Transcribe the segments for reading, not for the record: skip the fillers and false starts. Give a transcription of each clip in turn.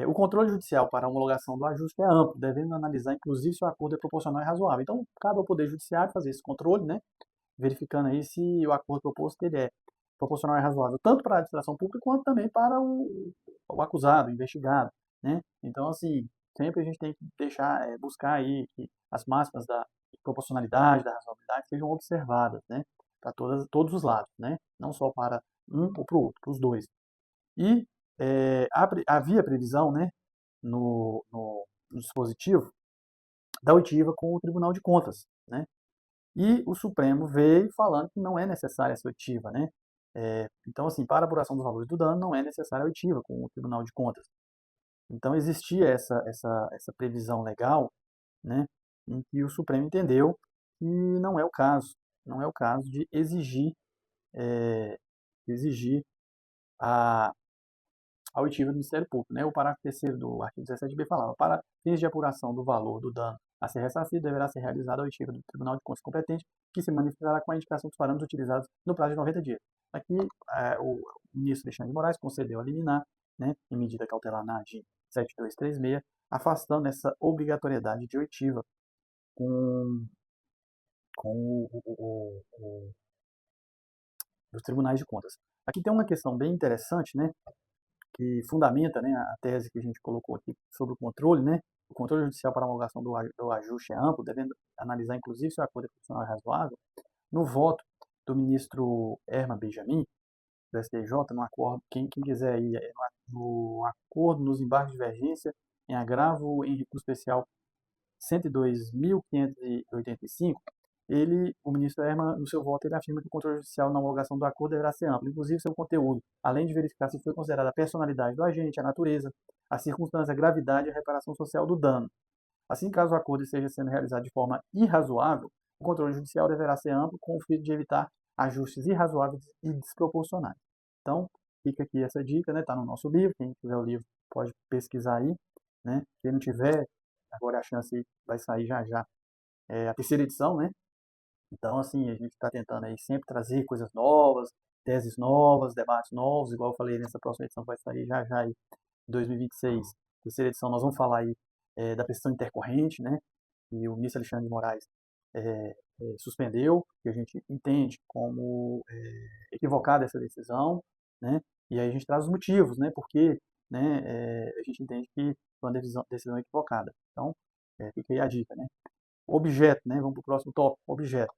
O controle judicial para a homologação do ajuste é amplo, devendo analisar inclusive se o acordo é proporcional e razoável. Então, cabe ao Poder Judiciário fazer esse controle, né, verificando aí se o acordo proposto ele é proporcional e razoável, tanto para a administração pública quanto também para o acusado, o investigado, né? Então, assim, sempre a gente tem que deixar, buscar aí que as máximas da proporcionalidade, da razoabilidade sejam observadas, né? Para todos os lados, né? Não só para um ou para o outro, para os dois. E havia previsão, né, no dispositivo da oitiva com o Tribunal de Contas, né? E o Supremo veio falando que não é necessária essa oitiva, né? Então, assim, para a apuração dos valores do dano não é necessária a oitiva com o Tribunal de Contas. Então, existia essa previsão legal, né, em que o Supremo entendeu que não é o caso, não é o caso de exigir a a oitiva do Ministério Público. Né? O parágrafo 3º do artigo 17b falava: para fins de apuração do valor do dano a ser ressarcido, deverá ser realizada a oitiva do Tribunal de Contas competente, que se manifestará com a indicação dos parâmetros utilizados no prazo de 90 dias. Aqui, o ministro Alexandre de Moraes concedeu a liminar, né, em medida cautelar na ADI 7236, afastando essa obrigatoriedade de oitiva com, com os tribunais de contas. Aqui tem uma questão bem interessante, né, que fundamenta, né, a tese que a gente colocou aqui sobre o controle, né? O controle judicial para a homologação do ajuste é amplo, devendo analisar inclusive se o acordo é constitucional e razoável. No voto do ministro Herman Benjamin, do STJ, no acordo, quem quiser ir, no acordo nos embargos de divergência, em agravo em recurso especial 102.585, o ministro Herman, no seu voto, ele afirma que o controle judicial na homologação do acordo deverá ser amplo, inclusive seu conteúdo, além de verificar se foi considerada a personalidade do agente, a natureza, a circunstância, a gravidade e a reparação social do dano. Assim, caso o acordo esteja sendo realizado de forma irrazoável, o controle judicial deverá ser amplo, com o fim de evitar ajustes irrazoáveis e desproporcionais. Então, fica aqui essa dica, né? Está no nosso livro, quem tiver o livro pode pesquisar aí, né? Quem não tiver, agora a chance vai sair já já a terceira edição, né? Então, assim, a gente está tentando aí sempre trazer coisas novas, teses novas, debates novos, igual eu falei nessa próxima edição que vai sair já já aí, em 2026. Terceira edição, nós vamos falar aí da pressão intercorrente, né? E o ministro Alexandre de Moraes suspendeu, que a gente entende como equivocada essa decisão, né? E aí a gente traz os motivos, né? Porque, né, a gente entende que foi uma decisão equivocada. Então, fica aí a dica, né? Objeto, né? Vamos para o próximo tópico, objeto.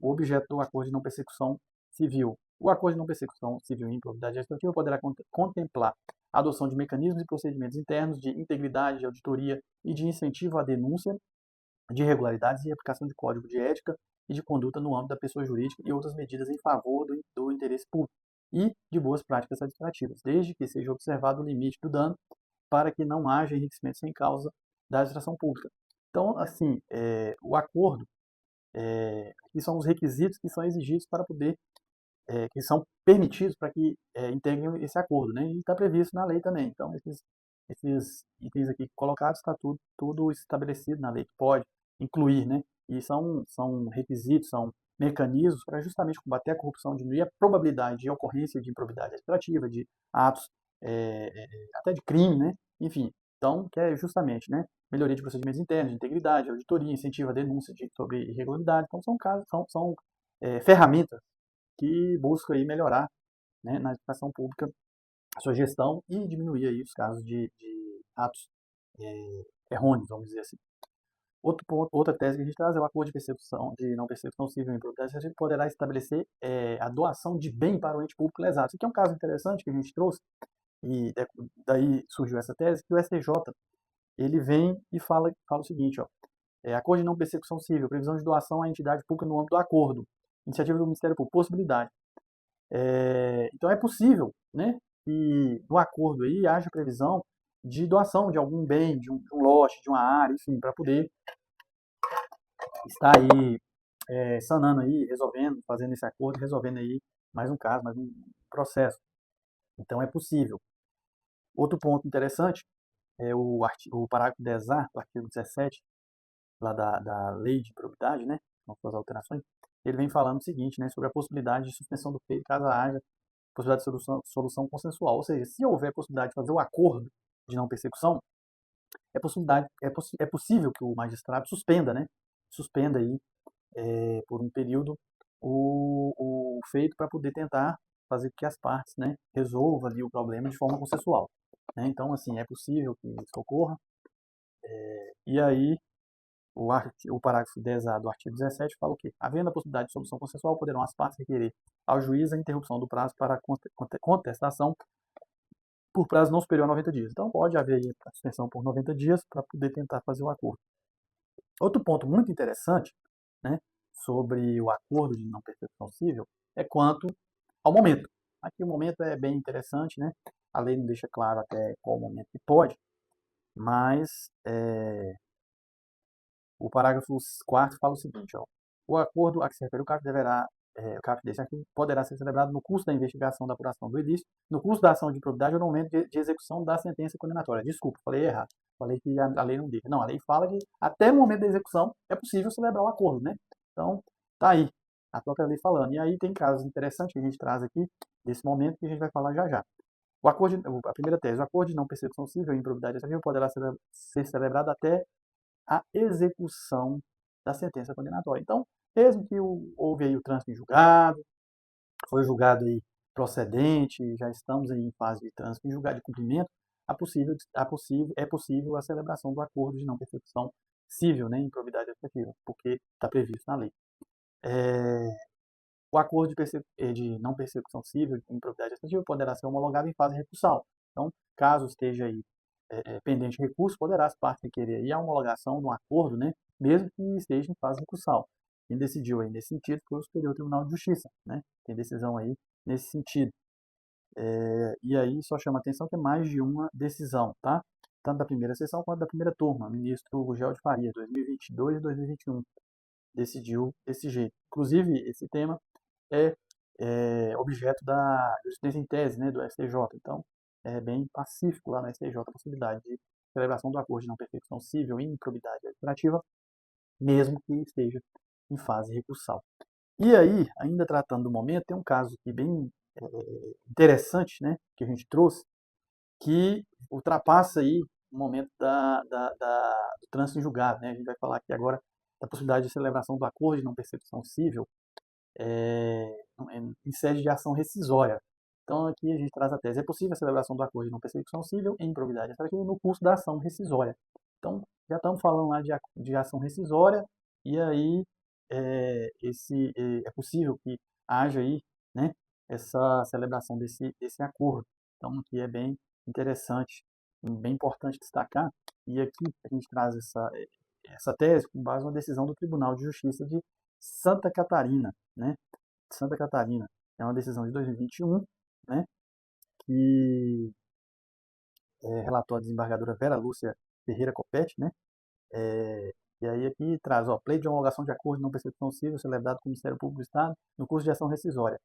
O objeto do acordo de não persecução civil. O acordo de não persecução civil e improbidade administrativa poderá contemplar a adoção de mecanismos e procedimentos internos de integridade, de auditoria e de incentivo à denúncia de irregularidades e aplicação de código de ética e de conduta no âmbito da pessoa jurídica e outras medidas em favor do interesse público e de boas práticas administrativas, desde que seja observado o limite do dano para que não haja enriquecimento sem causa da administração pública. Então, assim, o acordo, que são os requisitos que são exigidos para poder, que são permitidos para que integrem esse acordo, né? E está previsto na lei também. Então, esses itens aqui colocados, está tudo estabelecido na lei, que pode incluir, né? E são requisitos, são mecanismos para justamente combater a corrupção, diminuir a probabilidade de ocorrência de improbidade administrativa, de atos até de crime, né? Enfim, então, que é justamente, né? Melhoria de procedimentos internos, de integridade, auditoria, incentivo à denúncia sobre irregularidade. Então, são casos, são ferramentas que buscam aí melhorar, né, na educação pública a sua gestão e diminuir aí os casos de atos errôneos, vamos dizer assim. Outra tese que a gente traz é o acordo de persecução, de não persecução civil em improbidade, a gente poderá estabelecer a doação de bem para o ente público lesado. Isso aqui é um caso interessante que a gente trouxe, e daí surgiu essa tese, que o STJ ele vem e fala o seguinte, ó, acordo de não persecução civil, previsão de doação à entidade pública no âmbito do acordo, iniciativa do Ministério Público, possibilidade. Então é possível, né, que no acordo aí haja previsão de doação de algum bem, de um lote, de uma área, enfim, para poder estar aí sanando aí, resolvendo, fazendo esse acordo, resolvendo aí mais um caso, mais um processo. Então é possível. Outro ponto interessante é o parágrafo 10A do artigo 17, lá da lei de probidade, né, com suas alterações, ele vem falando o seguinte, né, sobre a possibilidade de suspensão do feito caso haja possibilidade de solução consensual. Ou seja, se houver possibilidade de fazer o acordo, de não persecução, é possível que o magistrado suspenda, né? Suspenda aí por um período o feito para poder tentar fazer com que as partes, né, resolvam ali o problema de forma consensual, né? Então, assim, é possível que isso ocorra. E aí, o parágrafo 10A do artigo 17 fala o quê? Havendo a possibilidade de solução consensual, poderão as partes requerer ao juiz a interrupção do prazo para contestação por prazo não superior a 90 dias. Então, pode haver aí a suspensão por 90 dias para poder tentar fazer o acordo. Outro ponto muito interessante, né, sobre o acordo de não persecução civil é quanto ao momento. Aqui o momento é bem interessante, né? A lei não deixa claro até qual momento que pode, mas o parágrafo 4º fala o seguinte, ó, o acordo a que se refere o CAF o CAF desse artigo poderá ser celebrado no curso da investigação da apuração do ilícito, no curso da ação de improbidade ou no momento de execução da sentença condenatória. Desculpa, falei errado. Falei que a lei não deixa. Não, a lei fala que até o momento da execução é possível celebrar o acordo, né? Então, tá aí a própria lei falando. E aí tem casos interessantes que a gente traz aqui, desse momento, que a gente vai falar já já. A primeira tese, o acordo de não persecução civil e improbidade administrativa poderá ser celebrado até a execução da sentença condenatória. Então, mesmo que houve aí o trânsito em julgado, foi julgado aí procedente, já estamos aí em fase de trânsito em julgado de cumprimento, é possível a celebração do acordo de não persecução civil, né, improbidade administrativa, porque está previsto na lei. O acordo de não persecução civil e improbidade administrativa poderá ser homologado em fase recursal. Então, caso esteja aí pendente recurso, poderá as partes requerer aí a homologação de um acordo, né, mesmo que esteja em fase recursal. Quem decidiu aí nesse sentido foi o Superior Tribunal de Justiça, né? Tem decisão aí nesse sentido. E aí só chama atenção que é mais de uma decisão, tá? Tanto da primeira sessão quanto da primeira turma. O ministro Gugel de Faria, 2022 e 2021, decidiu desse jeito. Inclusive, esse tema é objeto da jurisprudência em tese, né, do STJ. Então, é bem pacífico lá no STJ a possibilidade de celebração do acordo de não persecução civil e improbidade administrativa, mesmo que esteja em fase recursal. E aí, ainda tratando do momento, tem um caso aqui bem interessante, né, que a gente trouxe, que ultrapassa aí o momento do trânsito em julgado, né? A gente vai falar aqui agora da possibilidade de celebração do acordo de não persecução civil em sede de ação rescisória. Então, aqui a gente traz a tese. É possível a celebração do acordo de não persecução civil em improbidade administrativa no curso da ação rescisória. Então, já estamos falando lá de ação rescisória, e aí é possível que haja aí, né, essa celebração desse acordo. Então, aqui é bem interessante, bem importante destacar, e aqui a gente traz essa tese com base numa decisão do Tribunal de Justiça de Santa Catarina, né? Santa Catarina. É uma decisão de 2021, né, que relatou a desembargadora Vera Lúcia Ferreira Copete, né, e aí aqui traz, ó, pleito de homologação de acordo de não persecução civil celebrado com o Ministério Público do Estado no curso de ação rescisória.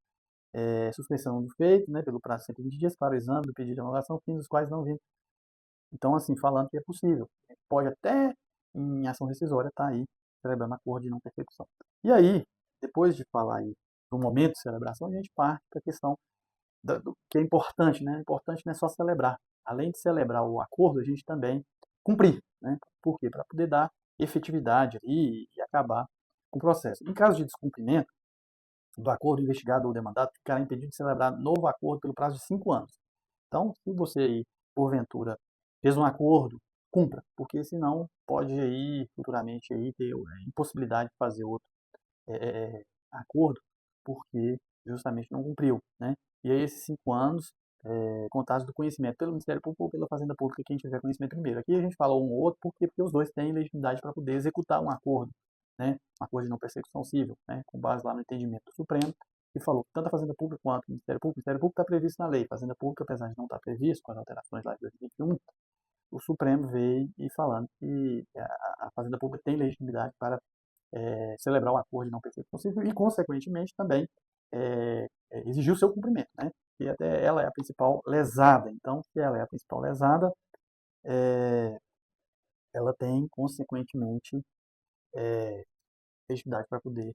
Suspensão do feito, né, pelo prazo de 120 dias para o exame do pedido de homologação, fins dos quais não vem. Então, assim, falando que é possível. Pode até, em ação rescisória, estar aí celebrando acordo de não persecução. E aí, depois de falar aí do momento de celebração, a gente parte para a questão do que é importante, né? Importante não é só celebrar. Além de celebrar o acordo, a gente também cumprir, né? Por quê? Para poder dar efetividade ali e acabar com o processo. Em caso de descumprimento do acordo, o investigado ou demandado ficará impedido de celebrar novo acordo pelo prazo de 5 anos. Então, se você aí, porventura, fez um acordo, cumpra, porque senão pode aí futuramente aí ter impossibilidade de fazer outro acordo, porque justamente não cumpriu, né? E aí esses 5 anos contados do conhecimento pelo Ministério Público ou pela Fazenda Pública, quem tiver conhecimento primeiro. Aqui a gente falou um ou outro, por quê? Porque os dois têm legitimidade para poder executar um acordo, né? Um acordo de não persecução civil, né? Com base lá no entendimento do Supremo, que falou que tanto a Fazenda Pública quanto o Ministério Público está previsto na lei. A Fazenda Pública, apesar de não estar previsto com as alterações lá de 2021, o Supremo veio e falando que a Fazenda Pública tem legitimidade para celebrar o acordo de não persecução civil e, consequentemente, também exigir o seu cumprimento, né? E até ela é a principal lesada. Então, se ela é a principal lesada, ela tem, consequentemente, legitimidade para poder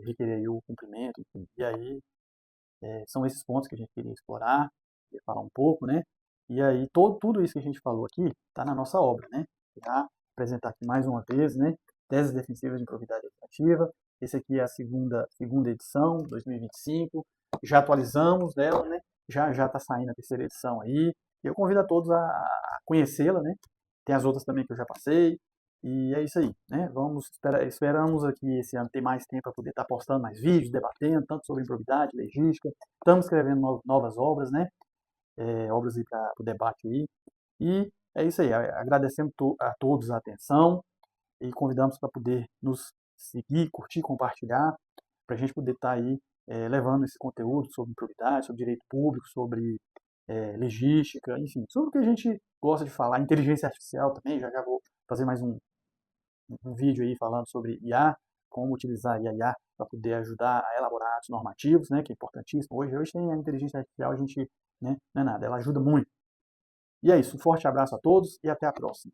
requerer o cumprimento, enfim. E aí, são esses pontos que a gente queria explorar, queria falar um pouco, né? E aí, tudo isso que a gente falou aqui está na nossa obra, né? Já apresentar aqui mais uma vez, né? Teses defensivas de improbidade legislativa. Esse aqui é a segunda edição, 2025. Já atualizamos dela, né? Já está saindo a terceira edição aí. E eu convido a todos a conhecê-la, né? Tem as outras também que eu já passei. E é isso aí, né? Esperamos aqui esse ano ter mais tempo para poder estar postando mais vídeos, debatendo tanto sobre improbidade, legística. Estamos escrevendo novas obras, né? Obras aí para o debate aí. E é isso aí. Agradecemos a todos a atenção e convidamos para poder nos seguir, curtir, compartilhar, para a gente poder estar aí levando esse conteúdo sobre improbidade, sobre direito público, sobre legística, enfim, sobre o que a gente gosta de falar, inteligência artificial também. Já vou fazer mais um vídeo aí falando sobre IA, como utilizar a IA para poder ajudar a elaborar atos normativos, né, que é importantíssimo. Hoje tem a inteligência artificial, a gente, né, não é nada, ela ajuda muito. E é isso, um forte abraço a todos e até a próxima.